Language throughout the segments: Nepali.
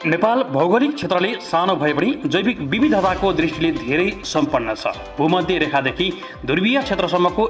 नेपाल भौगोलिक क्षेत्रले सानो भए पनि जैविक विविधताको दृष्टिले धेरै सम्पन्न छ। भूमध्य रेखादेखि ध्रुवीय क्षेत्रसम्मको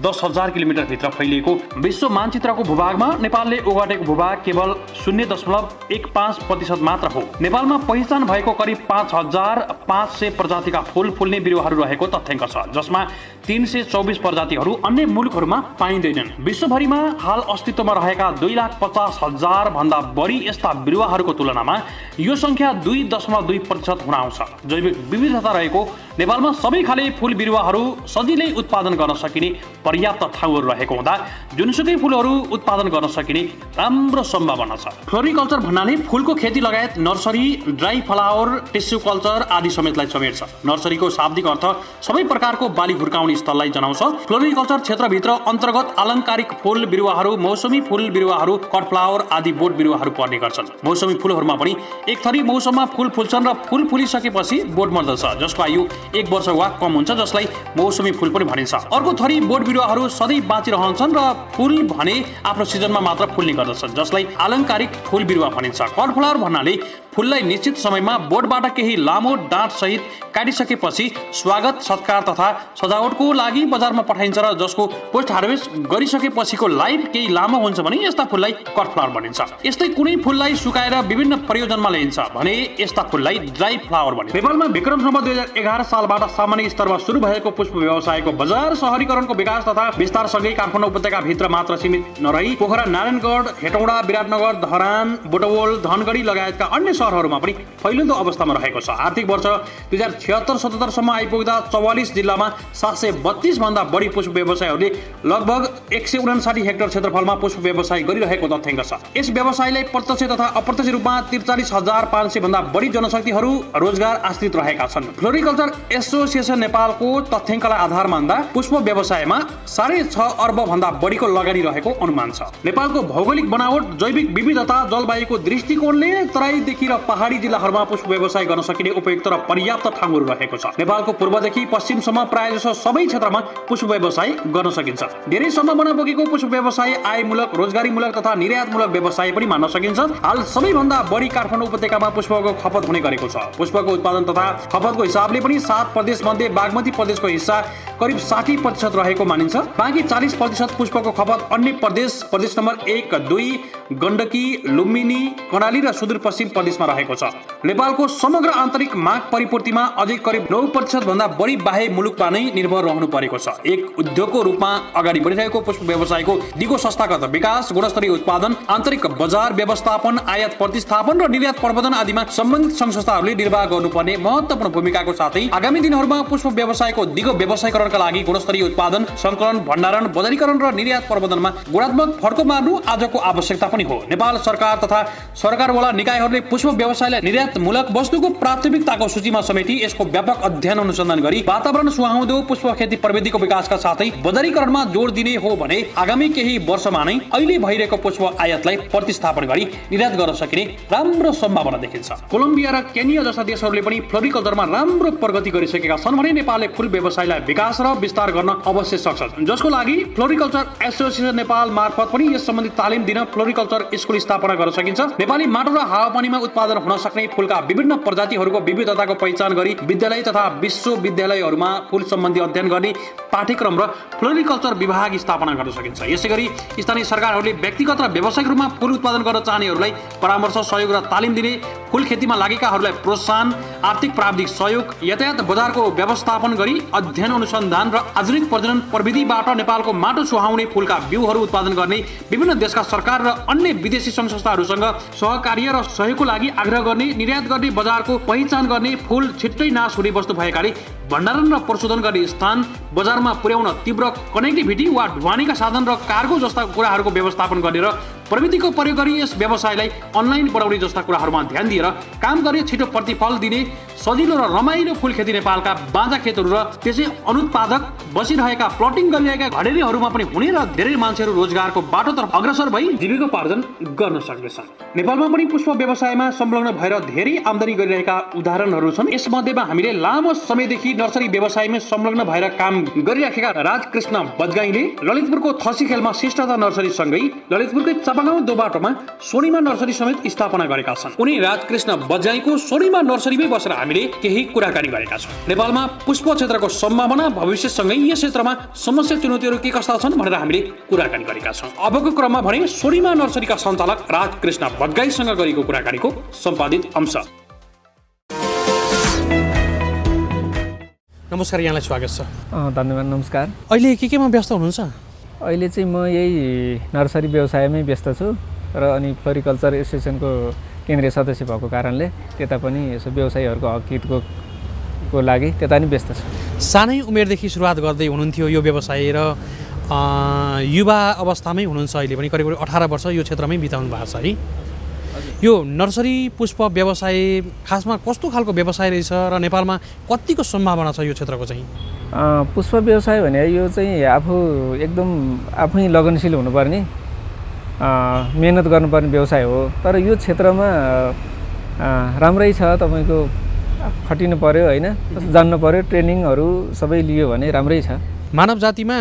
10,000 किलोमिटरभित्र फैलिएको विश्व मानचित्रको भूभागमा नेपालले ओगटेको भूभाग केवल 0.15% मात्र हो। नेपालमा पहिचान भएको करिब 5,500 प्रजातिका फूल फुल्ने बिरुवाहरू रहेको तथ्याङ्क छ, जसमा 324 प्रजातिहरू अन्य मुलुकहरूमा पाइँदैनन्। विश्वभरिमा हाल अस्तित्वमा रहेका 2,50,000 भन्दा बढी यस्ता बिरुवाहरूको तुलनामा यो संख्या 2.2% हुन आउँछ। जैविक विविधता रहेको नेपालमा सबै खाले फूल बिरुवाहरू सजिलै उत्पादन गर्न सकिने पर्याप्त ठाउँहरू रहेको हुँदा जुनसुकै फूलहरू उत्पादन गर्न सकिने राम्रो सम्भावना छ। फ्लोरिकल्चर भन्नाले फूलको खेती लगायत nursery, dry flower, tissue culture आदि समेतलाई समेट्छ। नर्सरीको शाब्दिक अर्थ सबै प्रकारको बाली हुर्काउने स्थललाई जनाउँछ। फ्लोरिकल्चर क्षेत्रभित्र अन्तर्गत अलङ्कारिक फूल बिरुवाहरू, मौसमी फूल बिरुवाहरू, कट फ्लावर आदि बोट बिरुवाहरू पर्ने गर्छन्। मौसमी फूलहरूमा पनि एक थरी मौसममा फूल फुल्छन् र फूल फुलिसकेपछि बोट मर्दछ, जसको आयु 1 वर्ष वा कम हुन्छ, जसलाई मौसमी फूल पनि भनिन्छ। अर्को थरी बोट बिरुवाहरू सधैँ बाँचिरहन्छन् र फूल भने आफ्नो सिजनमा मात्र फुल्ने गर्दछन्, जसलाई अलङ्कारिक फूल बिरुवा भनिन्छ। कट फ्लावर भन्नाले फूललाई निश्चित समयमा बोटबाट केही लामो डाँठ सहित काटिसकेपछि स्वागत, सत्कार तथा सजावटको लागि बजारमा पठाइन्छ र जसको पोस्ट हार्भेस्ट गरिसकेपछिको लाइफ केही लामो हुन्छ भने यस्ता फूललाई कट फ्लावर भनिन्छ। यस्तै कुनै फूललाई सुकाएर विभिन्न प्रयोजनमा ल्याइन्छ भने यस्ता फूललाई ड्राई फ्लावर भनिन्छ। नेपालमा विक्रम सम्वत 2011 सालबाट सामान्य स्तरमा सुरु भएको पुष्प व्यवसायको बजार शहरीकरणको विकास तथा विस्तारसँगै काठमाडौँ उपत्यका भित्र मात्र सीमित नरही पोखरा, नारायणगढ, हेटौडा, विराटनगर, धरान, बुटवल, धनगढी लगायतका अन्य शहरहरूमा पनि फैलिँदो अवस्थामा रहेको छ। आर्थिक वर्ष 2076-77 सम्म आइपुग्दा 44 जिल्लामा 732 भन्दा बढी पुष्प व्यवसायहरूले लगभग 159 हेक्टर क्षेत्रफलमा पुष्प व्यवसाय गरिरहेको तथ्याङ्क छ। यस व्यवसायलाई प्रत्यक्ष तथा अप्रत्यक्ष रूपमा 43,500 भन्दा बढी जनशक्तिहरू रोजगार आश्रित रहेका छन्। फ्लोरिकल्चर एसोसिएसन नेपालको तथ्याङ्कलाई आधार मान्दा पुष्प व्यवसायमा 6.5 अर्ब भन्दा बढीको लगानी रहेको अनुमान छ। नेपालको भौगोलिक बनावट, जैविक विविधता, जलवायुको दृष्टिकोणले तराईदेखि र पहाडी जिल्लाहरूमा पुष्प व्यवसाय गर्न सकिने उपयुक्त र पर्याप्त ठाउँहरू रहेको छ। नेपालको पूर्वदेखि पश्चिमसम्म प्रायःजसो सबै क्षेत्रमा पुष्प व्यवसाय गर्न सकिन्छ। धेरै सम्भावना बोकेको पुष्प व्यवसाय आयमूलक, रोजगारीमूलक तथा निर्यातमूलक व्यवसाय पनि मान्न सकिन्छ। हाल सबैभन्दा बढी काठमाडौँ उपत्यकामा पुष्पको खपत हुने गरेको छ। पुष्पको उत्पादन तथा खपतको हिसाबले पनि 7 प्रदेश मध्ये बागमती प्रदेशको हिस्सा करिब 60% रहेको मानिन्छ। बाँकी 40% पुष्पको खपत अन्य प्रदेश नम्बर 1, 2, गण्डकी, लुम्बिनी, कर्णाली र सुदूरपश्चिम प्रदेशमा रहेको छ। नेपालको समग्र आन्तरिक माग परिपूर्तिमा अझै करिब 9% भन्दा बढी बाह्य मुलुकमा नै निर्भर रहनु परेको छ। एक उद्योगको रूपमा अगाडि बढिरहेको पुष्प व्यवसायको दिगो संस्थागत विकास, गुणस्तरीय उत्पादन, आन्तरिक बजार व्यवस्थापन, आयात प्रतिस्थापन र निर्यात प्रबन्धन आदिमा सम्बन्धित संघ संस्थाहरूले निर्वाह गर्नुपर्ने महत्त्वपूर्ण भूमिकाको साथै आगामी दिनहरूमा पुष्प व्यवसायको दिगो व्यवसायीकरणका लागि गुणस्तरीय उत्पादन, संकलन, भण्डारण, बजारीकरण र निर्यात प्रबन्धनमा गुणात्मक फड्को मार्नु आजको आवश्यकता पनि हो। नेपाल सरकार तथा सरकारवाला निकायहरूले पुष्प व्यवसायलाई निर्यातमूलक वस्तुको प्राथमिकताको सूचीमा समेटी यसको व्यापक अध्ययन अनुसन्धान गरी वातावरण सुहाउँदो पुष्प खेती प्रविधिको विकासका साथै बजारीकरणमा जोड दिने हो भने आगामी केही वर्षमा नै अहिले भइरहेको पुष्प आयातलाई प्रतिस्थापन गरी निर्यात गर्न सकिने राम्रो सम्भावना देखिन्छ। कोलम्बिया र केनिया जस्ता देशहरूले पनि फ्लोरिकल्चरमा राम्रो प्रगति गरिसकेका छन् भने नेपालले फूल व्यवसायलाई विकास र विस्तार गर्न अवश्य सक्छ, जसको लागि फ्लोरिकल्चर एसोसिएसन नेपाल मार्फत पनि यस सम्बन्धी तालिम दिन फ्लोरिकल्चर स्कुल स्थापना गर्न सकिन्छ। नेपाली माटो र हावापानीमा उत्पादन हुन सक्ने फूलका विभिन्न प्रजातिहरूको विविधताको पहिचान गरी विद्यालय तथा विश्वविद्यालयहरूमा फूल सम्बन्धी अध्ययन गर्ने पाठ्यक्रम र फ्लोरिकल्चर विभाग स्थापना गर्न सकिन्छ। यसैगरी स्थानीय सरकारहरूले व्यक्तिगत र व्यावसायिक रूपमा फूल उत्पादन गर्न चाहनेहरूलाई परामर्श, सहयोग र तालिम दिने, फूल खेतीमा लागेकाहरूलाई प्रोत्साहन, आर्थिक प्राविधिक सहयोग, यातायात बजारको व्यवस्थापन गरी अध्ययन अनुसन्धान र आधुनिक प्रजनन प्रविधिबाट नेपालको माटो सुहाउने फूलका बिउहरू उत्पादन गर्ने, विभिन्न देशका सरकार र अन्य विदेशी संघ संस्थाहरूसँग सहकार्य र सहयोगको लागि आग्रह गर्ने, निर्यात गर्ने, बजारको पहिचान गर्ने, फूल छिट्टै नाश हुने वस्तु भएकाले भण्डारण र प्रशोधन गर्ने स्थान, बजारमा पुर्याउन तीव्र कनेक्टिभिटी वा ढुवानीका साधन र कार्गो जस्ता कुराहरूको व्यवस्थापन गर्ने र प्रविधिको प्रयोग गरी यस व्यवसायलाई अनलाइन बनाउने जस्ता कुराहरूमा ध्यान दिएर काम गर्ने, छिटो प्रतिफल दिने, सजिलो र रमाइलो फूल खेती नेपालका बाँझा खेतहरू र त्यसै अनुत्पादक बसिरहेका प्लटिङ गरिरहेका घडेरीहरूमा पनि हुने र धेरै मान्छेहरू रोजगारको बाटोतर्फ अग्रसर भई जीविकोपार्जन गर्न सक्नेछन्। नेपालमा पनि पुष्प व्यवसायमा संलग्न भएर धेरै आमदानी गरिरहेका उदाहरणहरू छन्। यसमध्येमा हामीले लामो समयदेखि नर्सरी व्यवसायमा संलग्न भएर काम गरिराखेका राजकृष्ण बजगाईले ललितपुरको थसीखेलमा श्रेष्ठता नर्सरी सँगै ललितपुरकै तापगाउँ दोबाटोमा स्वर्णिमा नर्सरी समेत स्थापना गरेका छन्। उनी राजकृष्ण बज्याईको स्वर्णिमा नर्सरीमै बसेर हामीले केही कुराकानी गरेका छौँ। नेपालमा पुष्प क्षेत्रको सम्भावना, भविष्यसँगै यस क्षेत्रमा समस्या चुनौतीहरू के कस्ता छन् भनेर हामीले कुराकानी गरेका छौँ। अबको क्रममा भने स्वर्णिमा नर्सरीका सञ्चालक राजकृष्ण बज्याईसँग गरेको कुराकानीको सम्पादित अंश। नमस्कार, यहाँलाई स्वागत छ। धन्यवाद। नमस्कार। अहिले केमा व्यस्त हुनुहुन्छ? अहिले चाहिँ म यही नर्सरी व्यवसायमै व्यस्त छु र अनि फ्लोरिकल्चर एसोसिएसनको केन्द्रीय सदस्य भएको कारणले त्यता पनि यसो व्यवसायीहरूको हक हितको लागि त्यता नि व्यस्त छु। सानै उमेरदेखि सुरुवात गर्दै हुनुहुन्थ्यो यो व्यवसाय र युवा अवस्थामै हुनुहुन्छ, अहिले पनि करिब 18 वर्ष यो क्षेत्रमै बिताउनु भएको छ है। यो नर्सरी पुष्प व्यवसाय खासमा कस्तो खालको व्यवसाय रहेछ र नेपालमा कतिको सम्भावना छ यो क्षेत्रको चाहिँ? पुष्प व्यवसाय भने यो चाहिँ एकदम आफै लगनशील हुनुपर्ने, मेहनत गर्नुपर्ने व्यवसाय हो। तर यो क्षेत्रमा राम्रै छ, तपाईँको खटिनु पर्यो होइन, जान्नु पर्यो, ट्रेनिङहरू सबै लियो भने राम्रै छ। मानव जातिमा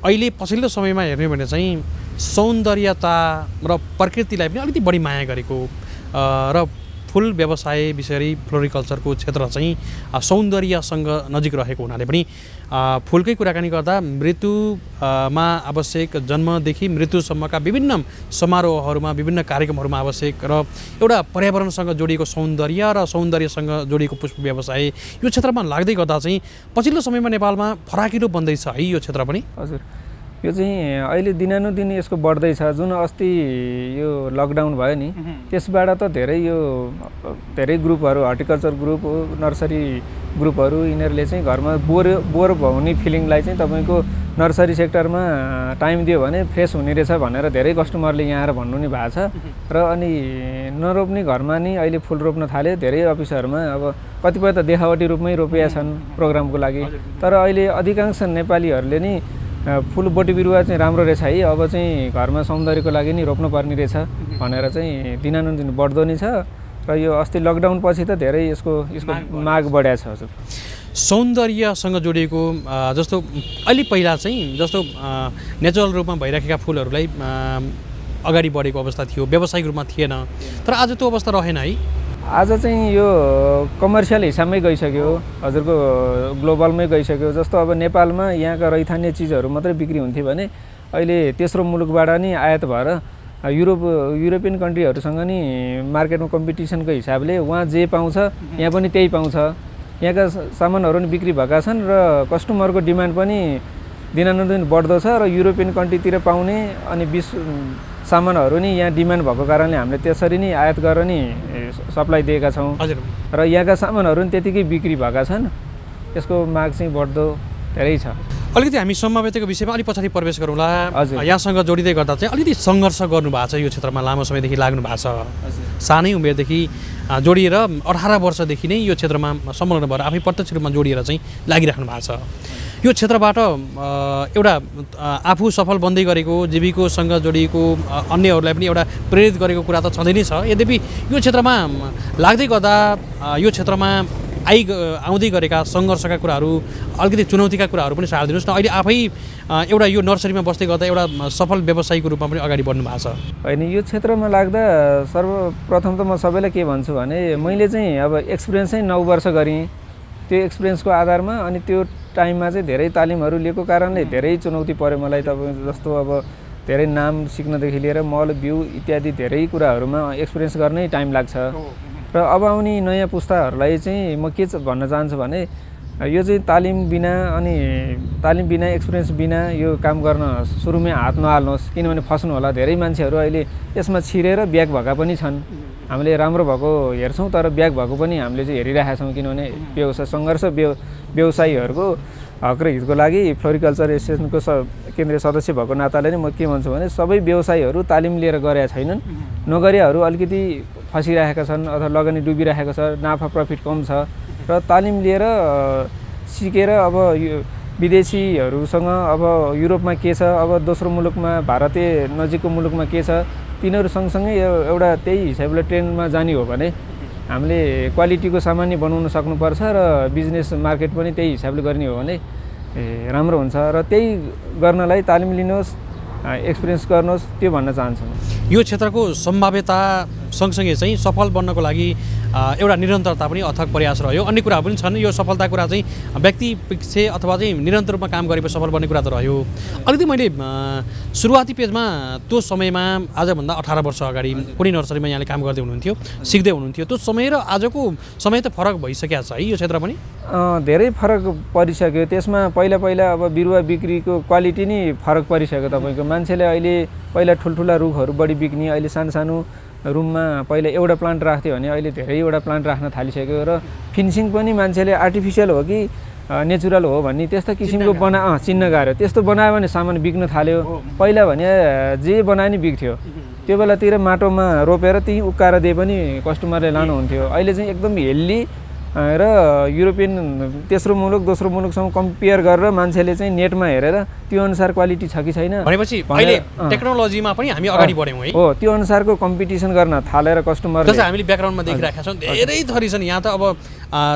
अहिले पछिल्लो समयमा हेर्ने भने चाहिँ सौन्दर्यता र प्रकृतिलाई पनि अलिकति बढी माया गरेको र फुल व्यवसाय विशेष गरी फ्लोरिकल्चरको क्षेत्र चाहिँ सौन्दर्यसँग नजिक रहेको हुनाले पनि फुलकै कुराकानी गर्दा मृत्युमा आवश्यक, जन्मदेखि मृत्युसम्मका विभिन्न समारोहहरूमा, विभिन्न कार्यक्रमहरूमा आवश्यक र एउटा पर्यावरणसँग जोडिएको सौन्दर्य र सौन्दर्यसँग जोडिएको पुष्प व्यवसाय यो क्षेत्रमा लाग्दै गर्दा चाहिँ पछिल्लो समयमा नेपालमा फराकिलो बन्दैछ है यो क्षेत्र पनि। हजुर, यो चाहिँ अहिले दिनानुदिन यसको बढ्दैछ। जुन अस्ति यो लकडाउन भयो नि, त्यसबाट त धेरै ग्रुपहरू, हर्टिकल्चर ग्रुप, नर्सरी ग्रुपहरू, यिनीहरूले चाहिँ घरमा बोर हुने फिलिङलाई चाहिँ तपाईँको नर्सरी सेक्टरमा टाइम दियो भने फ्रेस हुने रहेछ भनेर धेरै कस्टमरले यहाँ आएर भन्नु नि भएको छ। र अनि नरोप्ने घरमा नि अहिले फुल रोप्न थाले। धेरै अफिसहरूमा अब कतिपय त देखावटी रूपमै रोपिया छन् प्रोग्रामको लागि। तर अहिले अधिकांश नेपालीहरूले नि फुल बोटी बिरुवा चाहिँ राम्रो रहेछ है, अब चाहिँ घरमा सौन्दर्यको लागि नि रोप्नुपर्ने रहेछ भनेर चाहिँ दिनानुदिन बढ्दो नै छ। र यो अस्ति लकडाउन पछि त धेरै यसको माग बढ्या छ। हजुर, सौन्दर्यसँग जोडिएको जस्तो अलि पहिला चाहिँ जस्तो नेचुरल रूपमा भइराखेका फुलहरूलाई अगाडि बढेको अवस्था थियो, व्यावसायिक रूपमा थिएन। तर आज त्यो अवस्था रहेन है। आज चाहिँ यो कमर्सियल हिसाबमै गइसक्यो, हजुरको ग्लोबलमै गइसक्यो। जस्तो अब नेपालमा यहाँका रैथान्य चिजहरू मात्रै बिक्री हुन्थ्यो भने अहिले तेस्रो मुलुकबाट नि आयात भएर युरोपियन कन्ट्रीहरूसँग नि मार्केटमा कम्पिटिसनको हिसाबले वहाँ जे पाउँछ यहाँ पनि त्यही पाउँछ। यहाँका सामानहरू नि बिक्री भएका छन् र कस्टमरको डिमान्ड पनि दिनानुदिन बढ्दो छ। र युरोपियन कन्ट्रीतिर पाउने अनि सामानहरू नि यहाँ डिमान्ड भएको कारणले हामीले त्यसरी नै आयात गरेर नि सप्लाई दिएका छौँ। र यहाँका सामानहरू नि त्यतिकै बिक्री भएका छन्। यसको माग चाहिँ बढ्दो धेरै छ। अलिकति हामी सम्भाव्यताको विषयमा अलिक पछाडि प्रवेश गरौँला। हजुर, यहाँसँग जोडिँदै गर्दा चाहिँ अलिकति सङ्घर्ष गर्नुभएको छ, यो क्षेत्रमा लामो समयदेखि लाग्नु भएको छ। सानै उमेरदेखि जोडिएर 18 वर्षदेखि नै यो क्षेत्रमा संलग्न भएर आफै प्रत्यक्ष रूपमा जोडिएर चाहिँ लागिराख्नु भएको छ। यो क्षेत्रबाट एउटा आफू सफल बन्दै गरेको, जीविकोसँग जोडिएको, अन्यहरूलाई पनि एउटा प्रेरित गरेको कुरा त छँदै नै छ। यद्यपि यो क्षेत्रमा लाग्दै गर्दा यो क्षेत्रमा आउँदै गरेका सङ्घर्षका कुराहरू, अलिकति चुनौतीका कुराहरू पनि सार दिनुहोस् न। अहिले आफै एउटा यो नर्सरीमा बस्दै गर्दा एउटा सफल व्यवसायीको रूपमा पनि अगाडि बढ्नु भएको छ। होइन, यो क्षेत्रमा लाग्दा सर्वप्रथम त म सबैलाई के भन्छु भने मैले चाहिँ अब एक्सपिरियन्स चाहिँ 9 वर्ष गरेँ। त्यो एक्सपिरियन्सको आधारमा अनि त्यो टाइममा चाहिँ धेरै तालिमहरू लिएको कारणले धेरै चुनौती पऱ्यो मलाई। तपाईँ जस्तो अब धेरै नाम सिक्नदेखि लिएर मल, बिउ इत्यादि धेरै कुराहरूमा एक्सपिरियन्स गर्नै टाइम लाग्छ। र अब आउने नयाँ पुस्ताहरूलाई चाहिँ म के भन्न चाहन्छु भने यो चाहिँ तालिम बिना एक्सपिरियन्स बिना यो काम गर्न सुरुमै हात नहाल्नुहोस्, किनभने फस्नु होला। धेरै मान्छेहरू अहिले यसमा छिरेर ब्याक भएका पनि छन्। हामीले राम्रो भएको हेर्छौँ तर ब्याक भएको पनि हामीले चाहिँ हेरिरहेका छौँ। किनभने सङ्घर्ष व्यवसायीहरूको हक र हितको लागि फ्लोरिकल्चर एसोसिएसनको केन्द्रीय सदस्य भएको नाताले नै म के भन्छु भने सबै व्यवसायीहरू तालिम लिएर गरेका छैनन्। नगरेहरू अलिकति फसिरहेका छन् अथवा लगानी डुबिरहेको छ, नाफा प्रफिट कम छ। र तालिम लिएर सिकेर अब विदेशीहरूसँग अब युरोपमा के छ, अब दोस्रो मुलुकमा भारतीय नजिकको मुलुकमा के छ, तिनीहरू सँगसँगै एउटा त्यही हिसाबले ट्रेन्डमा जाने हो भने हामीले क्वालिटीको सामान नै बनाउन सक्नुपर्छ र बिजनेस मार्केट पनि त्यही हिसाबले गर्ने हो भने राम्रो हुन्छ। र त्यही गर्नलाई तालिम लिनुहोस्, एक्सपिरियन्स गर्नुहोस् त्यो भन्न चाहन्छु। यो क्षेत्रको सम्भाव्यता सँगसँगै चाहिँ सफल बन्नको लागि एउटा निरन्तरता पनि अथक प्रयास रह्यो। अन्य कुराहरू पनि छन्। यो सफलता कुरा चाहिँ व्यक्ति पछि अथवा चाहिँ निरन्तर रूपमा काम गरेपछि सफल बन्ने कुरा त रह्यो। अलिकति मैले सुरुवाती पेजमा त्यो समयमा आजभन्दा 18 वर्ष अगाडि कुनै नर्सरीमा यहाँले काम गर्दै हुनुहुन्थ्यो, सिक्दै हुनुहुन्थ्यो, त्यो समय र आजको समय त फरक भइसकेको छ है यो क्षेत्र पनि? धेरै फरक परिसक्यो। त्यसमा पहिला अब बिरुवा बिक्रीको क्वालिटी नै फरक परिसक्यो। तपाईँको मान्छेले अहिले पहिला ठुल्ठुला रुखहरू बढी बिक्ने, अहिले सानो रुममा पहिला एउटा प्लान्ट राख्थ्यो भने अहिले धेरैवटा प्लान्ट राख्न थालिसक्यो र फिनिसिङ पनि मान्छेले आर्टिफिसियल हो कि नेचुरल हो भन्ने त्यस्तो किसिमको चिन्न गाह्रो। त्यस्तो बनायो भने सामान बिक्न थाल्यो। पहिला भने जे बनाए नि बिक्थ्यो। त्यो बेलातिर माटोमा रोपेर त्यहीँ उक्काएर दिए पनि कस्टमरले लानुहुन्थ्यो। अहिले चाहिँ एकदम हेल्दी र युरोपियन तेस्रो मुलुक दोस्रो मुलुकसँग कम्पेयर गरेर मान्छेले चाहिँ नेटमा हेरेर त्यो अनुसार क्वालिटी छ कि छैन भनेपछि अहिले टेक्नोलोजीमा पनि हामी अगाडि बढ्यौँ है। हो, त्यो अनुसारको कम्पिटिसन गर्न थालेर कस्टमर जस्तै हामीले ब्याकग्राउन्डमा देखिरहेका छौँ धेरै थरी छन्। यहाँ त अब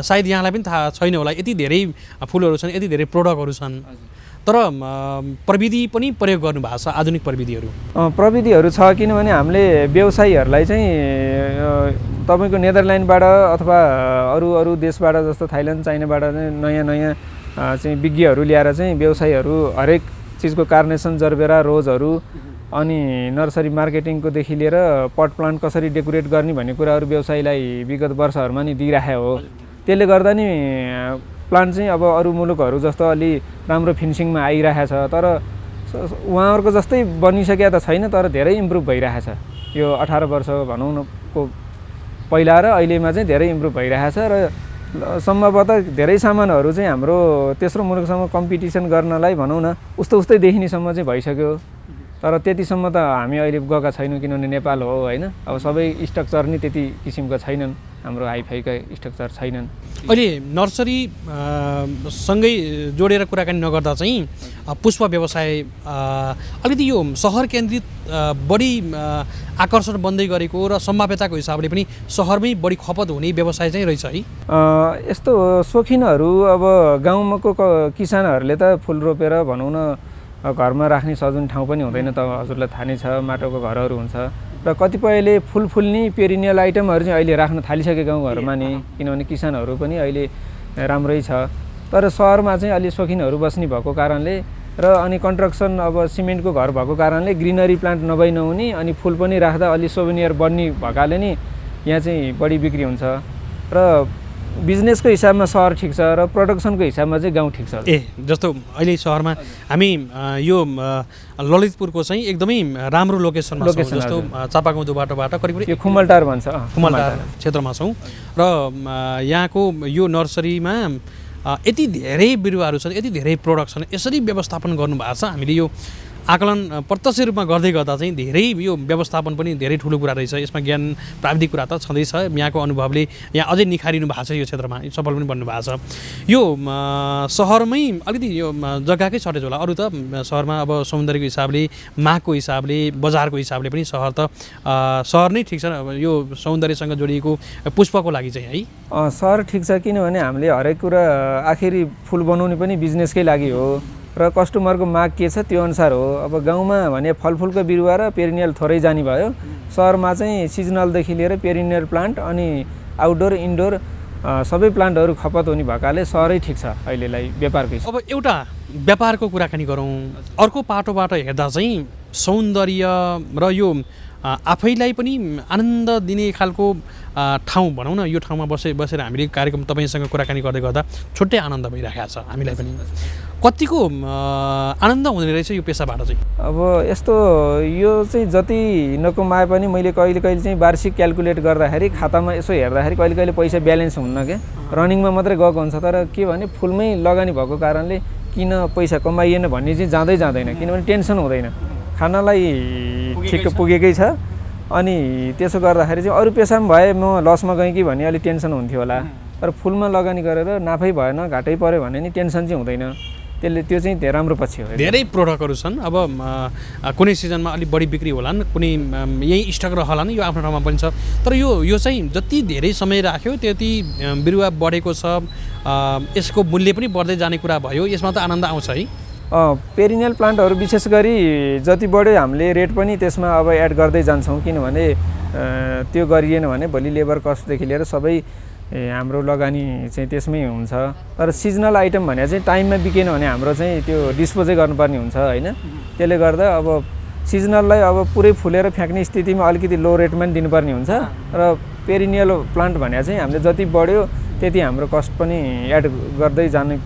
सायद यहाँलाई पनि थाहा छैन होला, यति धेरै फुलहरू छन्, यति धेरै प्रोडक्टहरू छन्। तर प्रविधि पनि प्रयोग गर्नुभएको छ, आधुनिक प्रविधिहरू छ। किनभने हामीले व्यवसायीहरूलाई चाहिँ तपाईँको नेदरल्यान्डबाट अथवा अरू देशबाट जस्तो थाइल्यान्ड चाइनाबाट नयाँ चाहिँ विज्ञहरू ल्याएर चाहिँ व्यवसायीहरू हरेक चिजको कार्नेसन जर्बेरा रोजहरू अनि नर्सरी मार्केटिङकोदेखि लिएर पट प्लान्ट कसरी डेकोरेट गर्ने भन्ने कुराहरू व्यवसायीलाई विगत वर्षहरूमा नि दिइराखेको हो। त्यसले गर्दा नि प्लान्ट चाहिँ अब अरू मुलुकहरू जस्तो अलि राम्रो फिनिसिङमा आइरहेछ। तर उहाँहरूको जस्तै बनिसकेका त छैन, तर धेरै इम्प्रुभ भइरहेछ। यो 18 वर्ष भनौँ न को पहिला र अहिलेमा चाहिँ धेरै इम्प्रुभ भइरहेछ र सम्भवतः धेरै सामानहरू चाहिँ हाम्रो तेस्रो मुलुकसँग कम्पिटिसन गर्नलाई भनौँ न उस्तै देखिनेसम्म चाहिँ भइसक्यो। तर त्यतिसम्म त हामी अहिले गएका छैनौँ, किनभने नेपाल हो होइन। अब सबै स्ट्रक्चर नि त्यति किसिमको छैनन्, हाम्रो हाइफाईका स्ट्रक्चर छैनन्। अहिले नर्सरी सँगै जोडेर कुराकानी नगर्दा चाहिँ पुष्प व्यवसाय अलिकति यो सहर केन्द्रित बढी आकर्षण बन्दै गरेको र सम्भाव्यताको हिसाबले पनि सहरमै बढी खपत हुने व्यवसाय चाहिँ रहेछ है। यस्तो सोखिनहरू अब गाउँमाको किसानहरूले त फुल रोपेर भनौँ न घरमा राख्ने सजुन ठाउँ पनि हुँदैन। त हजुरलाई थाहा नै छ, माटोको घरहरू हुन्छ र कतिपयले फुल्ने पेरिनियल आइटमहरू चाहिँ अहिले राख्न थालिसके गाउँघरमा नि, किनभने किसानहरू पनि अहिले राम्रै छ। तर सहरमा चाहिँ अलि सोखिनहरू बस्ने भएको कारणले र अनि कन्स्ट्रक्सन अब सिमेन्टको घर भएको कारणले ग्रिनरी प्लान्ट नभई नहुने अनि फुल पनि राख्दा अलि सोभेनियर बन्ने भएकाले नि यहाँ चाहिँ बढी बिक्री हुन्छ। र बिजनेसको हिसाबमा सहर ठिक छ र प्रोडक्सनको हिसाबमा चाहिँ गाउँ ठिक छ। जस्तो अहिले सहरमा हामी यो ललितपुरको चाहिँ एकदमै राम्रो लोकेसनमा छौँ। जस्तो चापागाउँ बाटोबाट करिब खुमलटार भन्छ, खुमलटार क्षेत्रमा छौँ र यहाँको यो नर्सरीमा यति धेरै बिरुवाहरू छन्, यति धेरै प्रोडक्ट छन्, यसरी व्यवस्थापन गर्नुभएको छ। हामीले यो आकलन प्रत्यक्ष रूपमा गर्दै गर्दा चाहिँ धेरै यो व्यवस्थापन पनि धेरै ठुलो कुरा रहेछ। यसमा ज्ञान प्राविधिक कुरा त छँदैछ। यहाँको अनुभवले यहाँ अझै निखारिनु भएको छ, यो क्षेत्रमा सफल पनि बन्नु भएको छ। यो सहरमै अलिकति यो जग्गाकै सर्टेज होला। अरू त सहरमा अब सौन्दर्यको हिसाबले, मागको हिसाबले, बजारको हिसाबले पनि सहर त सहर नै ठिक छ। यो सौन्दर्यसँग जोडिएको पुष्पको लागि चाहिँ है सहर ठिक छ। किनभने हामीले हरेक कुरा आखिरी फुल बनाउने पनि बिजनेसकै लागि हो र कस्टमरको माग के छ त्यो अनुसार हो। अब गाउँमा भने फलफुलको बिरुवा र पेरिनियल थोरै जाने भयो। सहरमा चाहिँ सिजनलदेखि लिएर पेरिनियल प्लान्ट अनि आउटडोर इन्डोर सबै प्लान्टहरू खपत हुने भएकाले सहरै ठिक छ अहिलेलाई व्यापारको हिसाबले। अब एउटा व्यापारको कुराकानी गरौँ। अर्को पाटोबाट हेर्दा चाहिँ सौन्दर्य र यो आफैलाई पनि आनन्द दिने खालको ठाउँ भनौँ न, यो ठाउँमा बसेर हामीले कार्यक्रम तपाईँसँग कुराकानी गर्दै गर्दा छुट्टै आनन्द भइरहेको छ हामीलाई पनि। कतिको आनन्द हुने रहेछ यो पेसाबाट चाहिँ? अब यस्तो यो चाहिँ जति नकमाए पनि मैले कहिले चाहिँ वार्षिक क्यालकुलेट गर्दाखेरि खातामा यसो हेर्दाखेरि कहिले पैसा ब्यालेन्स हुन्न क्या, रनिङमा मात्रै गएको हुन्छ। तर के भने फुलमै लगानी भएको कारणले किन पैसा कमाइएन भन्ने चाहिँ जाँदैन, किनभने टेन्सन हुँदैन, खानालाई ठिक पुगेकै छ। अनि त्यसो गर्दाखेरि चाहिँ अरू पेसामा भए म लसमा गएँ कि भन्ने अलिक टेन्सन हुन्थ्यो होला। तर फुलमा लगानी गरेर नाफै भएन, घाटै पऱ्यो भने नि टेन्सन चाहिँ हुँदैन। त्यो चाहिँ राम्रो पछि हो। धेरै प्रोडक्टहरू छन्। अब कुनै सिजनमा अलिक बढी बिक्री होलान्, कुनै यही स्टक रहलान्, यो आफ्नो ठाउँमा पनि छ। तर यो चाहिँ जति धेरै समय राख्यो त्यति बिरुवा बढेको छ, यसको मूल्य पनि बढ्दै जाने कुरा भयो। यसमा त आनन्द आउँछ है। पेरिनियल प्लान्टहरू विशेष गरी जति बढ्यो हामीले रेट पनि त्यसमा अब एड गर्दै जान्छौँ, किनभने त्यो गरिएन भने भोलि लेबर कस्टदेखि लिएर सबै हाम्रो लगानी चाहिँ त्यसमै हुन्छ। तर सिजनल आइटम भने चाहिँ टाइममा बिकेन भने हाम्रो चाहिँ त्यो डिस्पोजै गर्नुपर्ने हुन्छ होइन। त्यसले गर्दा अब सिजनललाई अब पुरै फुलेर फ्याँक्ने स्थितिमा अलिकति लो रेटमा पनि दिनुपर्ने हुन्छ र पेरिनियल प्लान्ट भने चाहिँ हामीले जति बढ्यो त्यति हाम्रो कस्ट पनि एड गर्दै जानु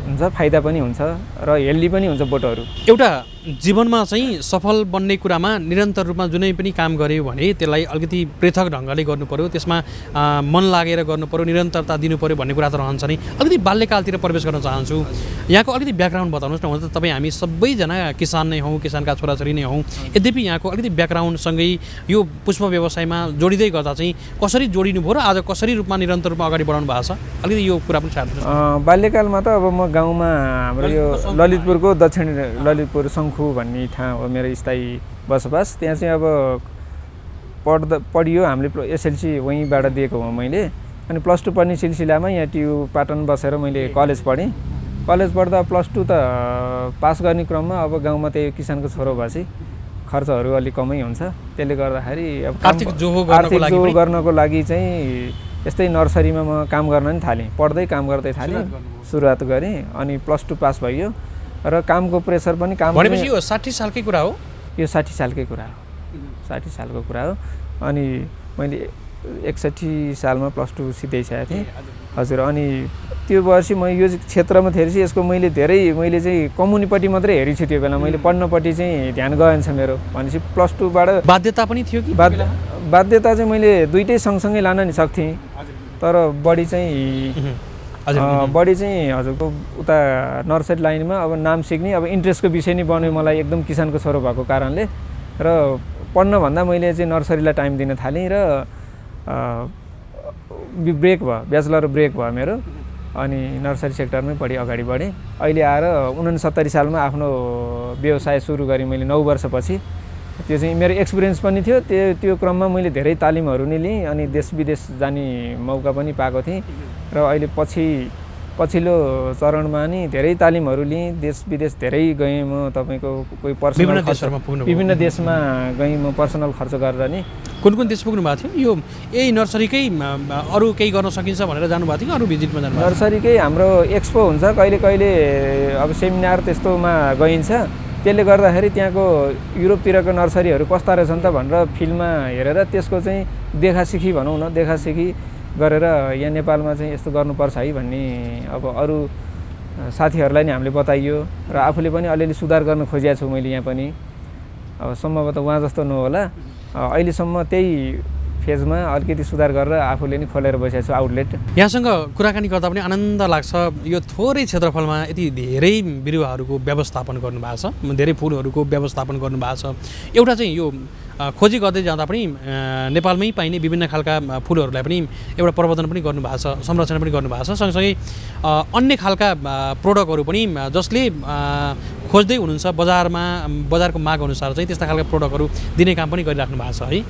हुन्छ, फाइदा पनि हुन्छ र हेल्दी पनि हुन्छ बोटहरू। एउटा जीवनमा चाहिँ सफल बन्ने कुरामा निरन्तर रूपमा जुनै पनि काम गऱ्यो भने त्यसलाई अलिकति पृथक ढङ्गले गर्नु पर्यो, त्यसमा मन लागेर गर्नु पर्यो, निरन्तरता दिनु पर्यो भन्ने कुरा त रहन्छ नै। अलिकति बाल्यकालतिर प्रवेश गर्न चाहन्छु। यहाँको अलिकति ब्याकग्राउन्ड बताउनुहोस् न। हुन त तपाईँ हामी सबैजना किसान नै हौँ, किसानका छोराछोरी नै हौँ, यद्यपि यहाँको अलिकति ब्याकग्राउन्डसँगै यो पुष्प व्यवसायमा जोडिँदै गर्दा चाहिँ कसरी जोडिनु भयो र आज कसरी रूपमा निरन्तर रूपमा अगाडि बढाउनु भएको छ, अलिकति यो कुरा पनि साथ दिनुहोस्। बाल्यकालमा त अब म गाउँमा हाम्रो यो ललितपुरको दक्षिण ललितपुर शङ्खु भन्ने ठाउँ हो मेरो स्थायी बसोबास। त्यहाँ चाहिँ अब पढियो हामीले एसएलसी वहीँबाट दिएको हो मैले। अनि +2 पढ्ने सिलसिलामा यहाँ ट्यु पाटन बसेर मैले कलेज पढेँ। कलेज पढ्दा +2 त पास गर्ने क्रममा अब गाउँमा त्यही किसानको छोरो भएपछि खर्चहरू अलिक कमै हुन्छ। त्यसले गर्दाखेरि अब आर्थिक जोहो गर्नको लागि चाहिँ यस्तै नर्सरीमा म काम गर्न नि थालेँ। पढ्दै काम गर्दै थालेँ, सुरुवात गरेँ। अनि +2 पास भयो र कामको प्रेसर पनि काम भनेपछि यो 60 सालकै कुरा हो? यो 60 सालकै कुरा हो, 60 सालको कुरा हो। अनि मैले 61 सालमा +2 सिधाइसकेको थिएँ हजुर। अनि त्यो वर्ष म यो क्षेत्रमा थिएपछि यसको मैले चाहिँ कमुनीपट्टि मात्रै हेरेको छु त्यो बेला। मैले पढ्नपट्टि चाहिँ ध्यान गएन छ मेरो। भनेपछि +2बाट बाध्यता पनि थियो कि? बाध्यता चाहिँ मैले दुइटै सँगसँगै लान नि सक्थेँ, तर बढी चाहिँ हजुरको उता नर्सरी लाइनमा अब नाम सिक्ने अब इन्ट्रेस्टको विषय नै बन्यो मलाई, एकदम किसानको छोरो भएको कारणले। र पढ्नभन्दा मैले चाहिँ नर्सरीलाई टाइम दिन थालेँ र ब्रेक भयो, ब्याचलर ब्रेक भयो मेरो। अनि नर्सरी सेक्टरमै अगाडि बढेँ। अहिले आएर 69 सालमा आफ्नो व्यवसाय सुरु गरेँ मैले 9 वर्षपछि। त्यो चाहिँ मेरो एक्सपिरियन्स पनि थियो। त्यो क्रममा मैले धेरै तालिमहरू नि लिएँ अनि देश विदेश जाने मौका पनि पाएको थिएँ। र अहिले पछिल्लो चरणमा नि धेरै तालिमहरू लिएँ, देश विदेश धेरै गएँ म। तपाईँको कोही पर्सनल विभिन्न देशमा गएँ म पर्सनल खर्च गरेर नि। कुन देश पुग्नु भएको थियो? यो यही नर्सरीकै अरू केही गर्न सकिन्छ भनेर जानुभएको थियो कि अरू भिजिटमा जानुभएको? नर्सरीकै हाम्रो एक्सपो हुन्छ कहिले कहिले, अब सेमिनार त्यस्तोमा गइन्छ। त्यसले गर्दाखेरि त्यहाँको युरोपतिरको नर्सरीहरू कस्ता रहेछन् त भनेर फिल्डमा हेरेर त्यसको चाहिँ देखासिखी भनौँ न, देखासिखी गरेर यहाँ नेपालमा चाहिँ यस्तो गर्नुपर्छ है भन्ने अब अरू साथीहरूलाई नि हामीले बताइयो र आफूले पनि अलिअलि सुधार गर्न खोजेको छु मैले यहाँ पनि। अब सम्भवतः उहाँ जस्तो नहोला, अहिलेसम्म त्यही फेजमा अलिकति सुधार गरेर आफूले नि खोलेर बसेको छु आउटलेट। यहाँसँग कुराकानी गर्दा पनि आनन्द लाग्छ। यो थोरै क्षेत्रफलमा यति धेरै बिरुवाहरूको व्यवस्थापन गर्नुभएको छ, धेरै फुलहरूको व्यवस्थापन गर्नुभएको छ। एउटा चाहिँ यो खोजी गर्दै जाँदा पनि नेपालमै पाइने विभिन्न खालका फुलहरूलाई पनि एउटा प्रवर्धन पनि गर्नुभएको छ, संरक्षण पनि गर्नुभएको छ। सँगसँगै अन्य खालका प्रोडक्टहरू पनि जसले खोज्दै हुनुहुन्छ बजारको माग अनुसार चाहिँ त्यस्ता खालका प्रोडक्टहरू दिने काम पनि गरिराख्नु भएको छ है।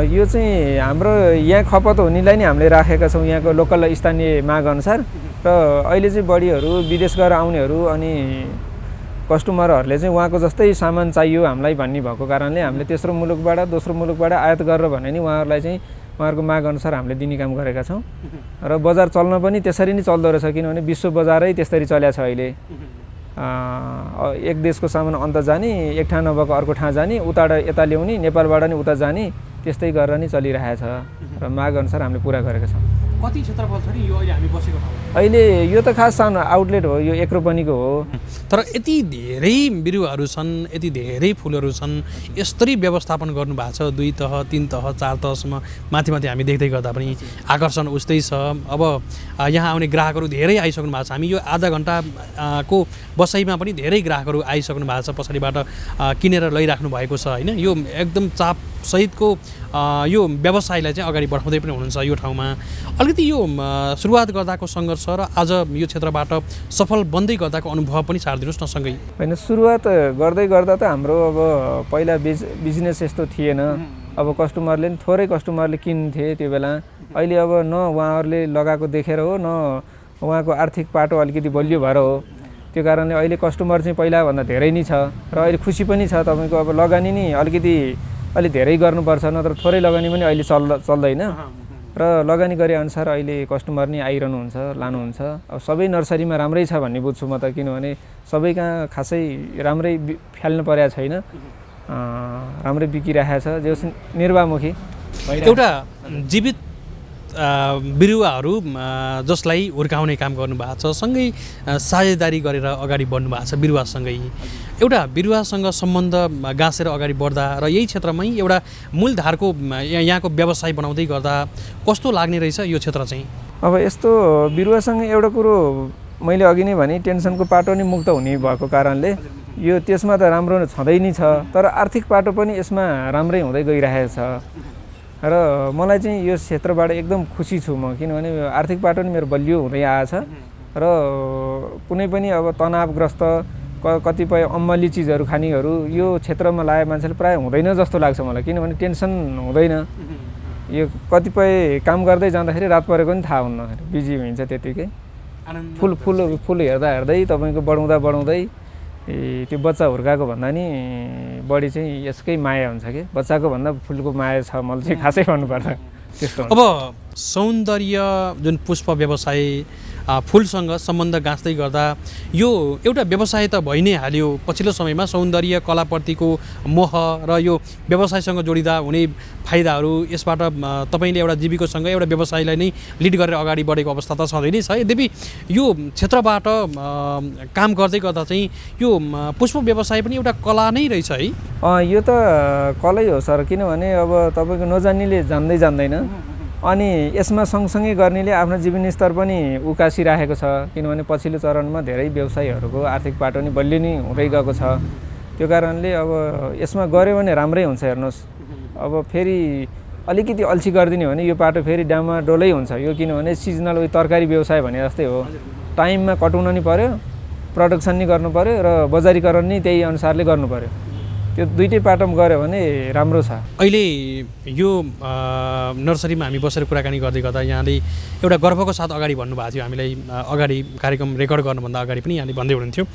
यो चाहिँ हाम्रो यहाँ खपत हुनेलाई नै हामीले राखेका छौँ यहाँको लोकल स्थानीय माग अनुसार। र अहिले चाहिँ बढीहरू विदेश गएर आउनेहरू अनि कस्टमरहरूले चाहिँ उहाँको जस्तै सामान चाहियो हामीलाई भन्ने भएको कारणले हामीले तेस्रो मुलुकबाट दोस्रो मुलुकबाट आयात गरेर भने नि उहाँहरूलाई चाहिँ उहाँहरूको माग अनुसार हामीले दिने काम गरेका छौँ। र बजार चल्न पनि त्यसरी नै चल्दो रहेछ, किनभने विश्व बजारै त्यसरी चलेको छ अहिले। एक देशको सामान अन्त जाने, एक ठाउँ नभएको अर्को ठाउँ जाने, उताबाट यता ल्याउने, नेपालबाट नि उता जाने, त्यस्तै गरेर नै चलिरहेको छ। र माग अनुसार हामीले पुरा गरेका छौँ। कति क्षेत्रफल छ नि यो अहिले हामी बसेको ठाउँ? अहिले यो त खास सानो आउटलेट हो, यो 1 रोपनीको हो। तर यति धेरै बिरुवाहरू छन्, यति धेरै फुलहरू छन्, यसरी व्यवस्थापन गर्नुभएको छ 2 तह 3 तह 4 तहसम्म माथि हामी देख्दै गर्दा पनि आकर्षण उस्तै छ। अब यहाँ आउने ग्राहकहरू धेरै आइसक्नु भएको छ। हामी यो आधा घन्टाको बसाइमा पनि धेरै ग्राहकहरू आइसक्नु भएको छ, पछाडिबाट किनेर लैराख्नु भएको छ होइन। यो एकदम चाप सहितको यो व्यवसायलाई चाहिँ अगाडि बढाउँदै पनि हुनुहुन्छ यो ठाउँमा। अलिकति यो सुरुवात गर्दाको सङ्घर्ष र आज यो क्षेत्रबाट सफल बन्दै गर्दाको अनुभव पनि सारिदिनुहोस् न सँगै। होइन, सुरुवात गर्दै गर्दा त हाम्रो अब पहिला बिजनेस यस्तो थिएन। अब कस्टमरले पनि थोरै कस्टमरले किन्थे त्यो बेला। अहिले अब न उहाँहरूले लगाएको देखेर हो, न उहाँको आर्थिक पाटो अलिकति बलियो भएर हो। त्यो कारणले अहिले कस्टमर चाहिँ पहिलाभन्दा धेरै नै छ र अहिले खुसी पनि छ। तपाईँको अब लगानी नै अलिकति अलि धेरै गर्नुपर्छ, नत्र थोरै लगानी पनि अहिले चल्दैन र लगानी गरे अनुसार अहिले कस्टमर नै आइरहनुहुन्छ, लानुहुन्छ। अब सबै नर्सरीमा राम्रै छ भन्ने बुझ्छु म त, किनभने सबै कहाँ खासै राम्रै फ्याल्नु परेको छैन, राम्रै बिकिरहेको छ। जो निर्वाहमुखी एउटा जीवित बिरुवाहरू जसलाई हुर्काउने काम गर्नुभएको छ, सँगै साझेदारी गरेर अगाडि बढ्नु भएको छ बिरुवासँगै। एउटा बिरुवासँग सम्बन्ध गाँसेर अगाडि बढ्दा र यही क्षेत्रमै एउटा मूलधारको यहाँको व्यवसाय बनाउँदै गर्दा कस्तो लाग्ने रहेछ यो क्षेत्र चाहिँ? अब यस्तो बिरुवासँग एउटा कुरो मैले अघि नै भने, टेन्सनको पाटो नै मुक्त हुने भएको कारणले यो त्यसमा त राम्रो छँदै नै छ, तर आर्थिक पाटो पनि यसमा राम्रै हुँदै गइरहेको छ र मलाई चाहिँ यो क्षेत्रबाट एकदम खुसी छु म, किनभने आर्थिक पाटो नि मेरो बलियो हुँदै आएछ र कुनै पनि अब तनावग्रस्त कतिपय अम्मली चिजहरू खानेहरू यो क्षेत्रमा लाए मान्छेले प्रायः हुँदैन जस्तो लाग्छ मलाई, किनभने टेन्सन हुँदैन। यो कतिपय काम गर्दै जाँदाखेरि रात परेको पनि थाहा हुन्न, बिजी हुन्छ त्यतिकै। फुल हेर्दै तपाईँको बढाउँदै त्यो बच्चा हुर्काएको भन्दा नि बढी चाहिँ यसकै माया हुन्छ कि बच्चाको भन्दा फुलको माया छ मलाई चाहिँ खासै भन्नुपर्दा त्यस्तो। अब सौन्दर्य जुन पुष्प व्यवसाय फुलसँग सम्बन्ध गाँच्दै गर्दा यो एउटा व्यवसाय त भइ नै हाल्यो। पछिल्लो समयमा सौन्दर्य कलाप्रतिको मोह र यो व्यवसायसँग जोडिँदा हुने फाइदाहरू, यसबाट तपाईँले एउटा जीविकासँग एउटा व्यवसायलाई नै लिड गरेर अगाडि बढेको अवस्था त सधैँ नै छ। यद्यपि यो क्षेत्रबाट काम गर्दै गर्दा चाहिँ यो पुष्प व्यवसाय पनि एउटा कला नै रहेछ है? यो त कलै हो सर, किनभने अब तपाईँको नजान्नेले जान्दैन अनि यसमा सँगसँगै गर्नेले आफ्नो जीवन स्तर पनि उकासिराखेको छ, किनभने पछिल्लो चरणमा धेरै व्यवसायीहरूको आर्थिक पाटो नि बलियो नै हुँदै गएको छ। त्यो कारणले अब यसमा गऱ्यो भने राम्रै हुन्छ। हेर्नुहोस्, अब फेरि अलिकति अल्छी गरिदिने भने यो पाटो फेरि डामाडोलै हुन्छ। यो किनभने सिजनल तरकारी व्यवसाय भने जस्तै हो, टाइममा कटाउन नि पर्यो, प्रडक्सन नि गर्नु पर्यो र बजारीकरण नि त्यही अनुसारले गर्नु पर्यो। त्यो दुईटै पाटोमा गऱ्यो भने राम्रो छ। अहिले यो नर्सरीमा हामी बसेर कुराकानी गर्दै गर्दा यहाँले एउटा गर्वको साथ अगाडि भन्नुभएको थियो। हामीलाई अगाडि कार्यक्रम रेकर्ड गर्नुभन्दा अगाडि पनि यहाँले भन्दै हुनुहुन्थ्यो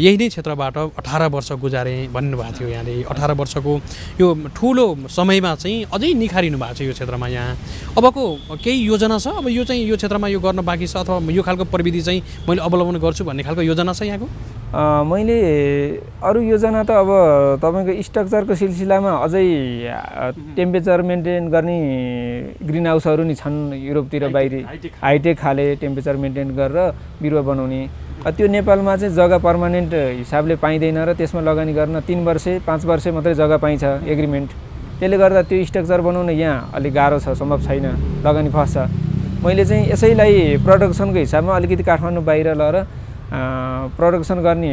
यही नै क्षेत्रबाट 18 वर्ष गुजारेँ भन्नुभएको थियो। यहाँले 18 वर्षको यो ठुलो समयमा चाहिँ अझै निखारिनु भएको छ यो क्षेत्रमा। यहाँ अबको केही योजना छ? अब यो चाहिँ यो क्षेत्रमा यो गर्न बाँकी छ अथवा यो खालको प्रविधि चाहिँ मैले अवलम्बन गर्छु भन्ने खालको योजना छ यहाँको? मैले अरू योजना त अब तपाईँको स्ट्रक्चरको सिलसिलामा अझै टेम्परेचर मेन्टेन गर्ने ग्रिन हाउसहरू नि छन् युरोपतिर, बाहिर हाइटेक खाले टेम्परेचर मेन्टेन गरेर बिरुवा बनाउने। त्यो नेपालमा चाहिँ जग्गा पर्मानेन्ट हिसाबले पाइँदैन र त्यसमा लगानी गर्न 3 वर्ष 5 वर्ष मात्रै जग्गा पाइन्छ एग्रिमेन्ट। त्यसले गर्दा त्यो स्ट्रक्चर बनाउन यहाँ अलिक गाह्रो छ, सम्भव छैन, लगानी फस्छ। मैले चाहिँ यसैलाई प्रडक्सनको हिसाबमा अलिकति काठमाडौँ बाहिर लगेर प्रडक्सन गर्ने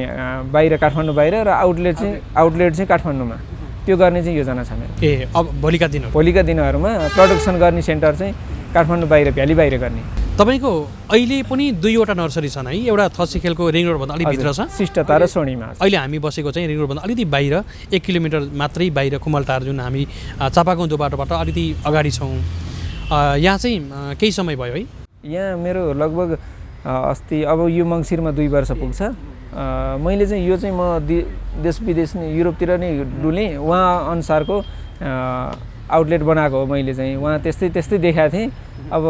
बाहिर, काठमाडौँ बाहिर र आउटलेट चाहिँ काठमाडौँमा, त्यो गर्ने चाहिँ योजना छ मेरो। अब भोलिका दिनहरूमा प्रडक्सन गर्ने सेन्टर चाहिँ काठमाडौँ बाहिर, भ्याली बाहिर गर्ने। तपाईँको अहिले पनि 2वटा नर्सरी छन् है? एउटा थसिखेलको रिङ रोडभन्दा अलिक भित्र छ, शिष्टता र स्वर्णिमा। अहिले हामी बसेको चाहिँ रिङ रोडभन्दा अलिकति बाहिर 1 किलोमिटर मात्रै बाहिर कुमलटार, जुन हामी चापागाउँ बाटोबाट अलिकति अगाडि छौँ। यहाँ चाहिँ केही समय भयो है? यहाँ मेरो लगभग अस्ति अब यो मङ्सिरमा 2 वर्ष पुग्छ। मैले चाहिँ यो चाहिँ म देश विदेश युरोपतिर नै डुलेँ, उहाँ अनुसारको आउटलेट बनाएको हो मैले चाहिँ। उहाँ त्यस्तै देखाएको थिएँ। अब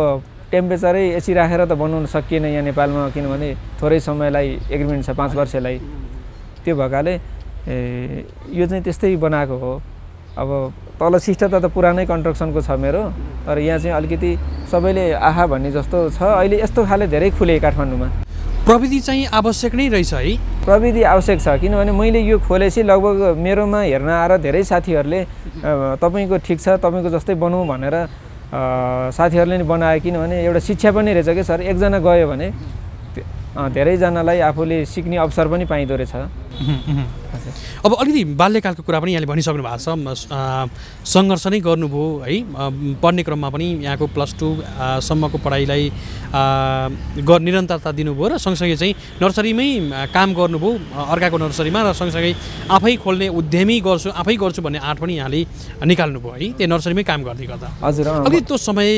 टेम्परेचरै एसी राखेर त बनाउन सकिएन यहाँ नेपालमा, किनभने थोरै समयलाई एग्रिमेन्ट छ 5 वर्षलाई। त्यो भएकाले यो चाहिँ त्यस्तै बनाएको हो। अब तल शिष्टता त पुरानै कन्स्ट्रक्सनको छ मेरो, तर यहाँ चाहिँ अलिकति सबैले आहा भन्ने जस्तो छ। अहिले यस्तो खाले धेरै खुले काठमाडौँमा। प्रविधि चाहिँ आवश्यक नै रहेछ है? प्रविधि आवश्यक छ, किनभने मैले यो खोलेपछि लगभग मेरोमा हेर्न आएर धेरै साथीहरूले तपाईँको ठिक छ, तपाईँको जस्तै बनाऊ भनेर साथीहरूले नि बनाए। किनभने एउटा शिक्षा पनि रहेछ कि सर, एकजना गयो भने धेरैजनालाई आफूले सिक्ने अवसर पनि पाइँदो रहेछ। अब अलिकति बाल्यकालको कुरा पनि यहाँले भनिसक्नु भएको छ, सङ्घर्ष नै गर्नुभयो है, पढ्ने क्रममा पनि यहाँको +2 सम्मको पढाइलाई निरन्तरता दिनुभयो र सँगसँगै चाहिँ नर्सरीमै काम गर्नुभयो, अर्काको नर्सरीमा, र सँगसँगै आफै खोल्ने उद्यमी गर्छु, आफै गर्छु भन्ने आँट पनि यहाँले निकाल्नुभयो है, त्यो नर्सरीमै काम गर्दै गर्दा। हजुर। अलिकति त्यो समय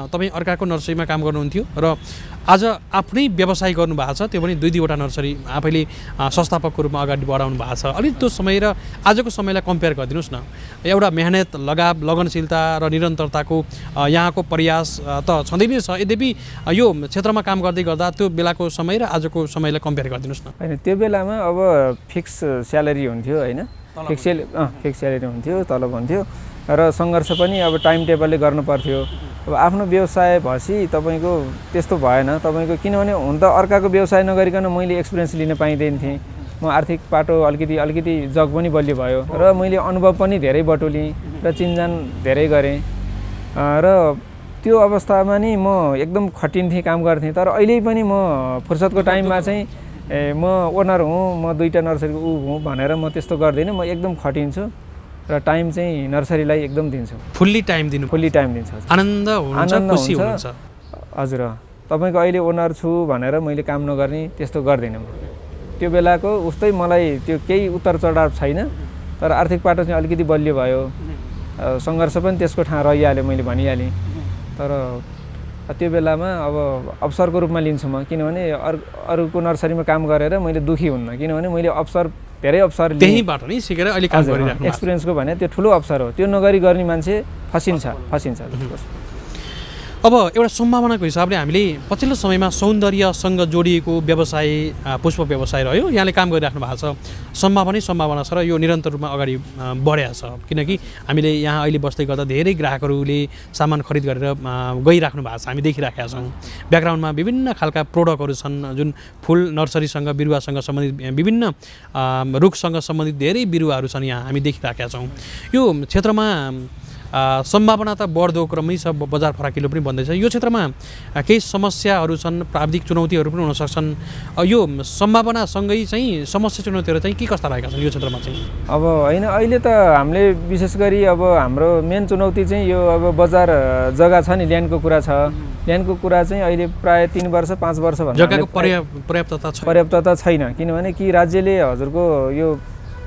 तपाईँ अर्काको नर्सरीमा काम गर्नुहुन्थ्यो र आज आफ्नै व्यवसाय गर्नुभएको छ, त्यो पनि 2-2वटा नर्सरी आफैले संस्थापकको रूपमा अगाडि बढाउनु भएको छ। अलिकति त्यो समय र आजको समयलाई कम्पेयर गरिदिनुहोस् न। एउटा मेहनत, लगाव, लगनशीलता र निरन्तरताको यहाँको प्रयास त छँदै नै छ, यद्यपि यो क्षेत्रमा काम गर्दै गर्दा त्यो बेलाको समय र आजको समयलाई कम्पेयर गरिदिनुहोस् न। होइन, त्यो बेलामा अब फिक्स स्यालेरी हुन्थ्यो होइन, फिक्स स्यालेरी हुन्थ्यो, तलब हुन्थ्यो र सङ्घर्ष पनि अब टाइम टेबलले गर्नु पर्थ्यो। अब आफ्नो व्यवसाय भएपछि तपाईँको त्यस्तो भएन तपाईँको, किनभने हुन त अर्काको व्यवसाय नगरिकन मैले एक्सपिरियन्स लिन पाइँदैन थिएँ। म आर्थिक पाटो अलिकति जग पनि बलियो भयो र मैले अनुभव पनि धेरै बटुलेँ र चिनजान धेरै गरेँ र त्यो अवस्थामा नि म एकदम खटिन्थेँ, काम गर्थेँ। तर अहिले पनि म फुर्सदको टाइममा चाहिँ म ओनर हुँ, म 2टा नर्सरीको हुँ भनेर म त्यस्तो गर्दिनँ। म एकदम खटिन्छु र टाइम चाहिँ नर्सरीलाई एकदम दिन्छु। फुल्ली टाइम दिन्छु। आनन्द हुन्छ, खुसी हुन्छ। हजुर। तपाईँको अहिले ओनर छु भनेर मैले काम नगर्ने त्यस्तो गर्दिनँ म। त्यो बेलाको उस्तै मलाई त्यो केही उतार चढाव छैन, तर आर्थिक पाटो चाहिँ अलिकति बलियो भयो, सङ्घर्ष पनि त्यसको ठाउँ रहिहाल्यो, मैले भनिहालेँ। तर त्यो बेलामा अब अवसरको रूपमा लिन्छु म, किनभने अरूको नर्सरीमा काम गरेर मैले दुःखी हुन्न, किनभने मैले धेरै अवसर त्यहीबाट नै सिकेर अहिले काम गरिरहेको एक्सपिरियन्सको भने त्यो ठुलो अवसर हो। त्यो नगरी गर्ने मान्छे फसिन्छ। अब एउटा सम्भावनाको हिसाबले हामीले पछिल्लो समयमा सौन्दर्यसँग जोडिएको व्यवसाय पुष्प व्यवसाय रह्यो, यहाँले काम गरिराख्नु भएको छ, सम्भावना छ र यो निरन्तर रूपमा अगाडि बढेको छ। किनकि हामीले यहाँ अहिले बस्दै गर्दा धेरै ग्राहकहरूले सामान खरिद गरेर गइराख्नु भएको छ, हामी देखिराखेका छौँ। ब्याकग्राउन्डमा विभिन्न खालका प्रोडक्टहरू छन्, जुन फुल नर्सरीसँग, बिरुवासँग सम्बन्धित, विभिन्न रुखसँग सम्बन्धित धेरै बिरुवाहरू छन्, यहाँ हामी देखिराखेका छौँ। यो क्षेत्रमा सम्भावना त बढ्दो क्रमै छ, बजार फराकिलो पनि बन्दैछ। यो क्षेत्रमा केही समस्याहरू छन्, प्राविधिक चुनौतीहरू पनि हुन सक्छन्। यो सम्भावनासँगै चाहिँ समस्या चुनौतीहरू चाहिँ के कस्ता रहेका छन् यो क्षेत्रमा चाहिँ? अब होइन, अहिले त हामीले विशेष गरी अब हाम्रो मेन चुनौती चाहिँ यो अब बजार जग्गा छ नि, ल्यान्डको कुरा छ। ल्यान्डको कुरा चाहिँ अहिले प्रायः 3 वर्ष 5 वर्ष भन्दा जग्गाको पर्याप्तता छैन, किनभने कि राज्यले हजुरको यो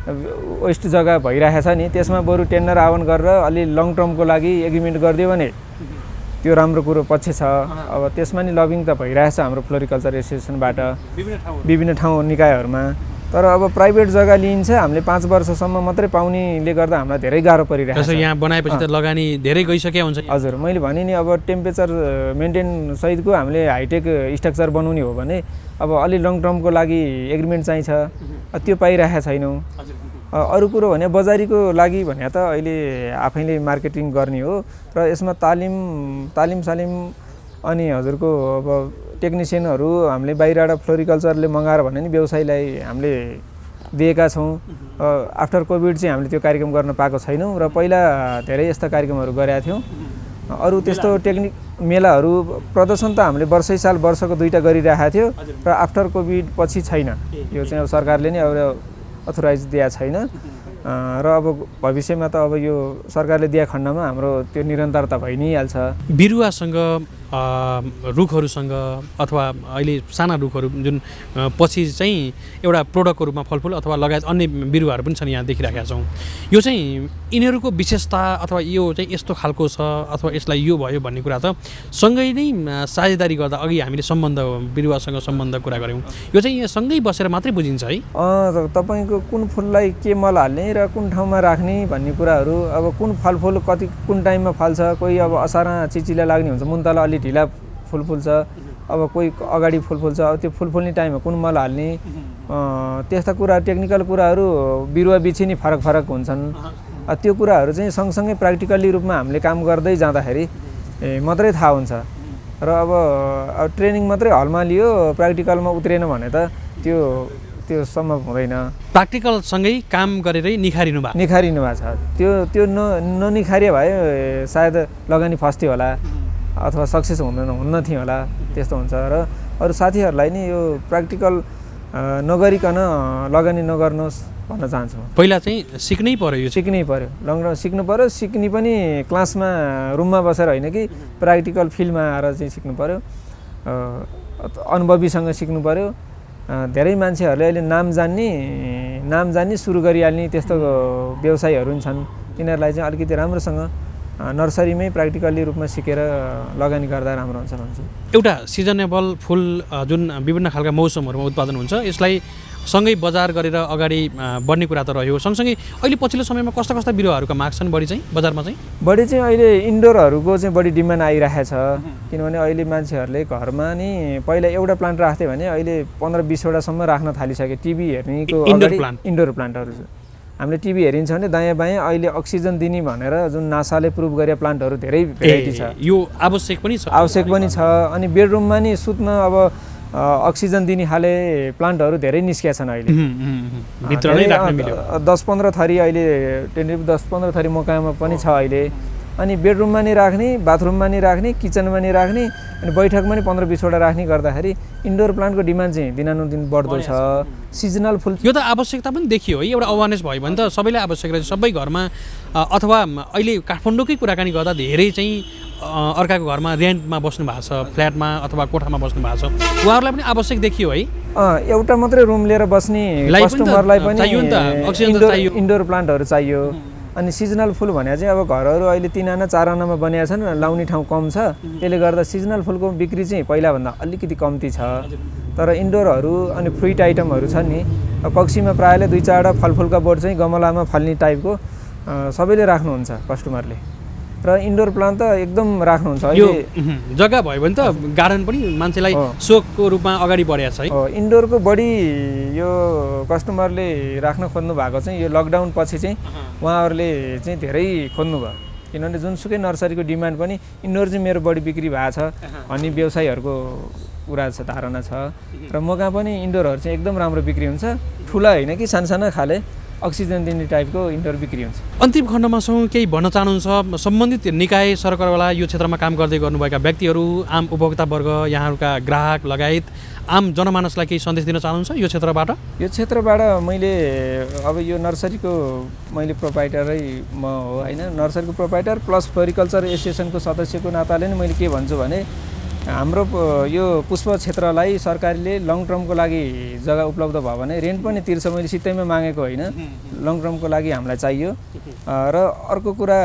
वेस्ट जग्गा भइरहेछ नि, त्यसमा बरु टेन्डर आह्वान गरेर अलि लङ टर्मको लागि एग्रिमेन्ट गरिदियो भने त्यो राम्रो कुरो पक्ष छ। अब त्यसमा नि लबिङ त भइरहेछ हाम्रो फ्लोरिकल्चर एसोसिएसनबाट विभिन्न ठाउँ निकायहरूमा। तर अब प्राइभेट जग्गा लिइन्छ, हामीले 5 वर्षसम्म मात्रै पाउनेले गर्दा हामीलाई धेरै गाह्रो परिरहेको छ। यहाँ बनाएपछि त लगानी धेरै गइसक्यो हुन्छ। हजुर, मैले भने नि अब टेम्परेचर मेन्टेन सहितको हामीले हाइटेक स्ट्रक्चर बनाउने हो भने अब अलि लङ टर्मको लागि एग्रिमेन्ट चाहिन्छ, त्यो पाइरहेको छैनौँ। अरू कुरो भने बजारीको लागि भने त अहिले आफैले मार्केटिङ गर्ने हो र यसमा तालिम अनि हजुरको अब टेक्निसियनहरू हामीले बाहिरबाट फ्लोरिकल्चरले मगाएर भने नि व्यवसायलाई हामीले दिएका छौँ। आफ्टर कोभिड चाहिँ हामीले त्यो कार्यक्रम गर्न पाएको छैनौँ र पहिला धेरै यस्ता कार्यक्रमहरू गरेका थियौँ। अरू त्यस्तो टेक्निक मेलाहरू प्रदर्शन त हामीले वर्षको 2टा गरिरहेको थियो र आफ्टर कोभिड पछि छैन। यो चाहिँ अब सरकारले नै अब अथोराइज दिएको छैन र अब भविष्यमा त अब यो सरकारले दिएको खण्डमा हाम्रो त्यो निरन्तरता भइ नै हाल्छ। बिरुवासँग रुखहरूसँग अथवा अहिले साना रुखहरू जुन पछि चाहिँ एउटा प्रोडक्टको रूपमा फलफुल अथवा लगायत अन्य बिरुवाहरू पनि छन्, यहाँ देखिराखेका छौँ। यो चाहिँ यिनीहरूको विशेषता अथवा यो चाहिँ यस्तो खालको छ अथवा यसलाई यो भयो भन्ने कुरा त सँगै नै साझेदारी गर्दा अघि हामीले बिरुवासँग सम्बन्ध कुरा गऱ्यौँ, यो चाहिँ यहाँ सँगै बसेर मात्रै बुझिन्छ है। तपाईँको कुन फुललाई के मल हाल्ने र कुन ठाउँमा राख्ने भन्ने कुराहरू, अब कुन फलफुल कुन टाइममा फल्छ, कोही अब असारमा चिचिला लाग्ने हुन्छ, मुन्तला अलि ढिला फुल फुल्छ, अब कोही अगाडि फुल फुल्छ, अब त्यो फुल फुल्ने टाइममा कुन मल हाल्ने, त्यस्ता कुरा टेक्निकल कुराहरू बिरुवा बिछि नै फरक हुन्छन्। त्यो कुराहरू चाहिँ सँगसँगै प्र्याक्टिकल्ली रूपमा हामीले काम गर्दै जाँदाखेरि मात्रै थाहा हुन्छ र अब ट्रेनिङ मात्रै हलमा लियो, प्र्याक्टिकलमा उत्रेन भने त त्यो सम्भव हुँदैन। प्र्याक्टिकलसँगै काम गरेरै निखारिनु भएको छ। त्यो ननिखारिए भए सायद लगानी फस्थ्यो होला अथवा सक्सेस हुन्न थियो होला, त्यस्तो हुन्छ। र अरू साथीहरूलाई नि यो प्र्याक्टिकल नगरिकन लगानी नगर्नुहोस् भन्न चाहन्छु। पहिला चाहिँ सिक्नै पर्यो यो चाहिँ। सिक्नै पर्यो, लकडाउन सिक्नु पर्यो। सिक्ने पनि क्लासमा रुममा बसेर होइन कि प्र्याक्टिकल फिल्डमा आएर चाहिँ सिक्नु पर्यो, अनुभवीसँग सिक्नु पर्यो। धेरै मान्छेहरूले अहिले नाम जान्ने सुरु गरिहाल्ने त्यस्तो व्यवसायीहरू पनि छन्। तिनीहरूलाई चाहिँ अलिकति राम्रोसँग नर्सरीमै प्र्याक्टिकल्ली रूपमा सिकेर लगानी गर्दा राम्रो हुन्छ भन्छु। एउटा सिजनेबल फुल जुन विभिन्न खालका मौसमहरूमा उत्पादन हुन्छ, यसलाई सँगै बजार गरेर अगाडि बढ्ने कुरा त रह्यो। सँगसँगै अहिले पछिल्लो समयमा कस्ता कस्ता बिरुवाहरूका माग छन् बढी चाहिँ बजारमा चाहिँ? बढी चाहिँ अहिले इन्डोरहरूको चाहिँ बढी डिमान्ड आइरहेको छ। किनभने अहिले मान्छेहरूले घरमा नि पहिला एउटा प्लान्ट राख्थ्यो भने अहिले 15-20वटासम्म राख्न थालिसके। टिभी हेर्नेको इन्डोर प्लान्टहरू हामीले टिभी हेरिन्छ भने दायाँ बायाँ अहिले अक्सिजन दिने भनेर जुन नासाले प्रुभ गरे प्लान्टहरू धेरै भेराइटी छ। यो आवश्यक पनि छ। अनि बेडरुममा नि सुत्न अब अक्सिजन दिने खाले प्लान्टहरू धेरै निस्किया छन् अहिले। भित्र नै राख्न मिल्यो। 10-15 थरी अहिले 10-15 थरी मकामा पनि छ अहिले। अनि बेडरुममा नि राख्ने, बाथरुममा नि राख्ने, किचनमा नि राख्ने, अनि बैठकमा नि 15-20वटा राख्ने गर्दाखेरि इन्डोर प्लान्टको डिमान्ड चाहिँ दिनानुदिन बढ्दो छ। सिजनल फुल यो त आवश्यकता पनि देखियो है, एउटा अवेरनेस भयो भने त सबैलाई आवश्यक रहेछ। सबै घरमा अथवा अहिले काठमाडौँकै कुराकानी गर्दा धेरै चाहिँ अर्काको घरमा रेन्टमा बस्नु भएको छ, फ्ल्याटमा अथवा कोठामा बस्नु भएको छ, उहाँहरूलाई पनि आवश्यक देखियो है। एउटा मात्रै रुम लिएर बस्ने कस्टमरलाई पनि इन्डोर प्लान्टहरू चाहियो। अनि सिजनल फुल भने चाहिँ अब घरहरू अहिले 3 आना 4 आनामा बनिया छन्, लाउने ठाउँ कम छ। त्यसले गर्दा सिजनल फुलको बिक्री चाहिँ पहिलाभन्दा अलिकति कम्ती छ। तर इन्डोरहरू अनि फ्रुइट आइटमहरू छन् नि, कक्षीमा प्रायःले 2-4वटा फलफुलका बोट चाहिँ गमलामा फल्ने टाइपको सबैले राख्नुहुन्छ कस्टमरले। र इन्डोर प्लान्ट त एकदम राख्नुहुन्छ। यो जग्गा भयो भने त गार्डन पनि मान्छेलाई सोखको रूपमा अगाडि बढेको छ है। इन्डोरको बढी यो कस्टमरले राख्न खोज्नु भएको चाहिँ यो लकडाउन पछि चाहिँ उहाँहरूले चाहिँ धेरै खोज्नु भयो। किनभने जुनसुकै नर्सरीको डिमान्ड पनि इन्डोर चाहिँ मेरो बढी बिक्री भएको छ भन्ने व्यवसायीहरूको कुरा छ, धारणा छ। र मका पनि इन्डोरहरू चाहिँ एकदम राम्रो बिक्री हुन्छ। ठुला होइन कि सानसाना खाले अक्सिजन दिने टाइपको इन्डोर बिक्री हुन्छ। अन्तिम खण्डमा छौँ, केही भन्न चाहनुहुन्छ सम्बन्धित निकाय सरकारवाला यो क्षेत्रमा काम गर्दै गर्नुभएका व्यक्तिहरू, आम उपभोक्तावर्ग, यहाँहरूका ग्राहक लगायत आम जनमानसलाई केही सन्देश दिन चाहनुहुन्छ यो क्षेत्रबाट? यो क्षेत्रबाट मैले अब यो नर्सरीको मैले प्रोपाइटरै म हो होइन, नर्सरीको प्रोपाइटर प्लस फ्लोरिकल्चर एसोसिएसनको सदस्यको नाताले नै मैले के भन्छु भने हाम्रो यो पुष्प क्षेत्रलाई सरकारले लङ टर्मको लागि जग्गा उपलब्ध भयो भने रेन्ट पनि तिर्छ। मैले सित्तैमा मागेको होइन, लङ टर्मको लागि हामीलाई चाहियो। र अर्को कुरा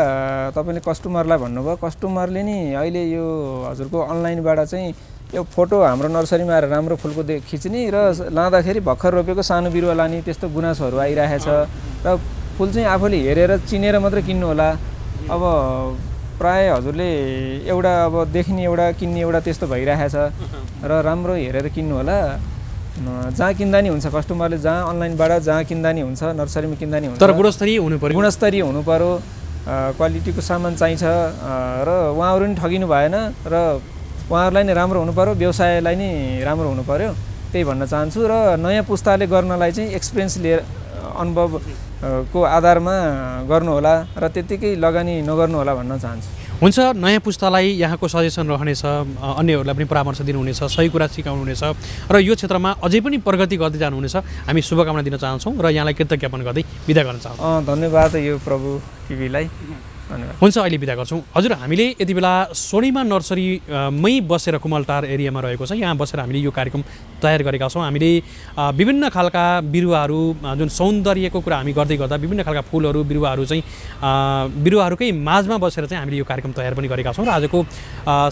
तपाईँले कस्टमरलाई भन्नुभयो, कस्टमरले नि अहिले यो हजुरको अनलाइनबाट चाहिँ यो फोटो हाम्रो नर्सरीमा आएर राम्रो फुलको खिच्ने र लाँदाखेरि भर्खर रोपेको सानो बिरुवा लाने त्यस्तो गुनासोहरू आइरहेछ। र फुल चाहिँ आफूले हेरेर चिनेर मात्रै किन्नु होला। अब प्राय हजुरले एउटा अब देख्ने एउटा किन्ने एउटा त्यस्तो भइरहेछ। र राम्रो हेरेर किन्नु होला। जहाँ किन्दा नि हुन्छ, कस्टमरले जहाँ अनलाइनबाट जहाँ किन्दा नि हुन्छ, नर्सरीमा किन्दा नि हुन्छ। तर गुणस्तरीय हुनु पर्यो, क्वालिटीको सामान चाहिन्छ। र उहाँहरू नि ठगिनु भएन र उहाँहरूलाई नै राम्रो हुनु पर्यो, व्यवसायलाई नै राम्रो हुनु पर्यो, त्यही भन्न चाहन्छु। र नयाँ पुस्ताले गर्नलाई चाहिँ एक्सपिरियन्स लिएर अनुभवको आधारमा गर्नु होला र त्यतिकै लगानी नगर्नु होला भन्न चाहन्छु। हुन्छ, नयाँ पुस्तालाई यहाँको सजेसन रहनेछ, अन्यहरूलाई पनि परामर्श दिनुहुनेछ, सही कुरा सिकाउनुहुनेछ र यो क्षेत्रमा अझै पनि प्रगति गर्दै जानुहुनेछ। हामी शुभकामना दिन चाहन्छौँ र यहाँलाई कृतज्ञापन गर्दै बिदा गर्न चाहन्छौँ। धन्यवाद यो प्रभु टिभीलाई। हुन्छ, अहिले बिदा गर्छौँ। हजुर, हामीले यति बेला स्वर्णिमा नर्सरीमै बसेर कुमलटार एरियामा रहेको छ, यहाँ बसेर हामीले यो कार्यक्रम तयार गरेका छौँ। हामीले विभिन्न खालका बिरुवाहरू, जुन सौन्दर्यको कुरा हामी गर्दै गर्दा विभिन्न खालका फुलहरू, बिरुवाहरू चाहिँ बिरुवाहरूकै माझमा बसेर चाहिँ हामीले यो कार्यक्रम तयार पनि गरेका छौँ। र आजको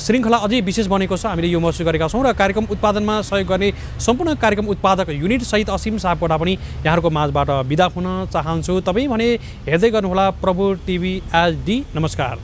श्रृङ्खला अझै विशेष बनेको छ, हामीले यो महसुस गरेका छौँ। र कार्यक्रम उत्पादनमा सहयोग गर्ने सम्पूर्ण कार्यक्रम उत्पादक युनिटसहित असीम सापकोटा पनि यहाँहरूको माझबाट बिदा हुन चाहन्छु। तपाईँ भने हेर्दै गर्नुहोला प्रभु टिभी HD। नमस्कार।